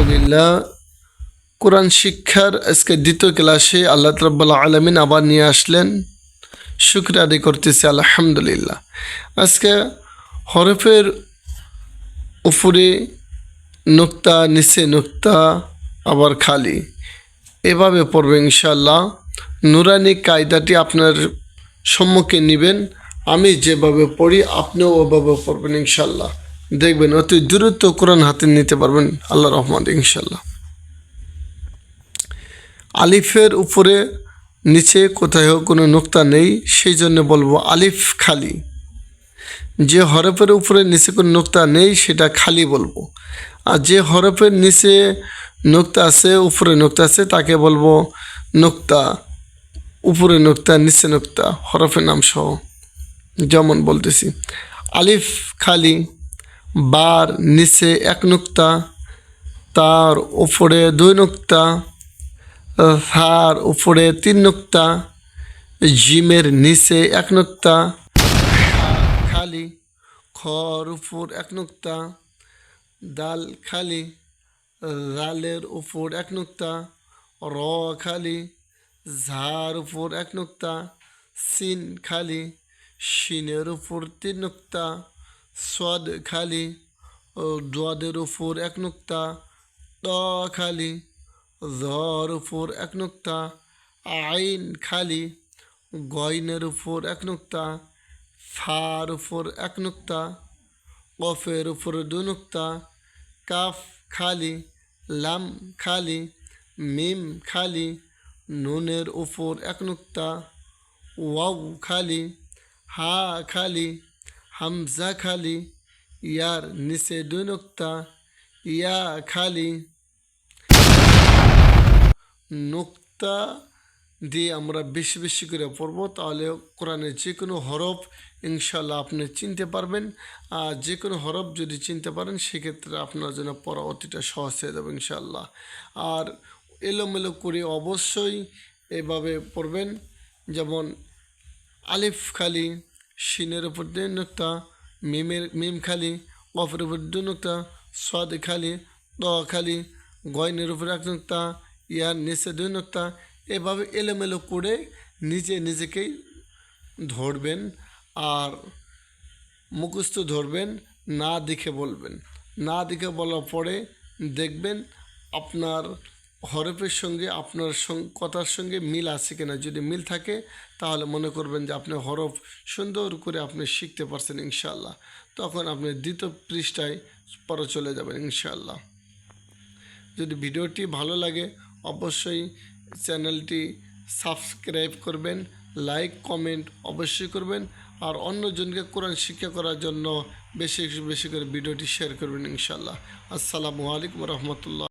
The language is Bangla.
আলহামদুলিল্লাহ, কোরআন শিক্ষার আজকে দ্বিতীয় ক্লাসে আল্লাহ রাব্বুল আলামিন আবার নিয়ে আসলেন। শুকরিয়া আদায় করতেছি আলহামদুলিল্লাহ। আজকে হরফের উপরে নুক্তা, নিচে নুক্তা, আবার খালি, এভাবে পড়বে ইনশাআল্লাহ। নুরানি কায়দাটি আপনার সম্মুখে নেবেন। আমি যেভাবে পড়ি আপনিও ওভাবে পড়বেন ইনশাআল্লাহ। দেখবেন অতি দ্রুত কোরআন হাতে নিতে পারবেন আল্লাহর রহমতে ইনশাআল্লাহ। আলিফের উপরে নিচে কোথাও কোনো নুক্তা নেই, সেই জন্য বলবো আলিফ খালি। যে হরফের উপরে নিচে কোনো নুক্তা নেই সেটা খালি বলবো, আর যে হরফের নিচে নুক্তা আছে, উপরে নুক্তা আছে, তাকে বলবো নুক্তা, উপরে নুক্তা, নিচে নুক্তা, হরফের নাম সহ। যেমন বলতেছি, আলিফ খালি, বার নিচে এক নুক্তা, তার উপরে দুই নুক্তা, হার উপরে তিন নুক্তা, জিমের নিচে এক নুক্তা, খালি, খর উপর এক নুক্তা, দাল খালি, রালের উপর এক নুক্তা, র খালি, ঝার উপর এক নুক্তা, সিন খালি, শিনের উপর তিন নুক্তা, সদ খালি, দদের উপর এক নুক্তা, ত খালি, জর উপর এক নুক্তা, আইন খালি, গয়নের উপর এক নুক্তা, ফার উপর এক নুক্তা, কফের উপর দু নুক্তা, কাফ খালি, লাম খালি, মিম খালি, নুনের উপর এক নুক্তা, ওয়াও খালি, হা খালি, হামজা খালি, ইয়ার নিচে দুই নুক্তা, ইয়া খালি। নুক্তা দিয়ে আমরা বেশি বেশি করে পড়ব, তাহলে কোরআনের যে কোনো হরফ ইনশাল্লাহ আপনি চিনতে পারবেন। আর যে কোনো হরফ যদি চিনতে পারেন সেক্ষেত্রে আপনার জন্য পড়া অতিটা সহজ হয়ে যাবে ইনশাল্লাহ। আর এলোমেলো করে অবশ্যই এভাবে পড়বেন। যেমন আলিফ খালি, শিনের উপর দুই নুক্তা, মিম খালি, কফের উপর দুই নুক্তা, সদ খালি, ত খালি, গয়নের উপর এক নুক্তা, ইয়ার নিচে দুই নুক্তা। এভাবে এলোমেলো করে নিজেকেই ধরবেন আর মুখস্থ ধরবেন, না দেখে বলবেন। না দেখে বলার পরে দেখবেন আপনার হরফের সঙ্গে আপনার কথার সঙ্গে মিল আছে কিনা। যদি মিল থাকে তাহলে মনে করবেন যে আপনি হরফ সুন্দর করে আপনি শিখতে পারছেন ইনশাআল্লাহ। তখন আপনি দ্বিতীয় পৃষ্ঠায় পরে চলে যাবেন ইনশাআল্লাহ। যদি ভিডিওটি ভালো লাগে অবশ্যই চ্যানেলটি সাবস্ক্রাইব করবেন, লাইক কমেন্ট অবশ্যই করবেন, আর অন্যজনকে কোরআন শিক্ষা করার জন্য বেশি বেশি করে ভিডিওটি শেয়ার করবেন ইনশাআল্লাহ। আসসালামু আলাইকুম রহমতুল্লাহ।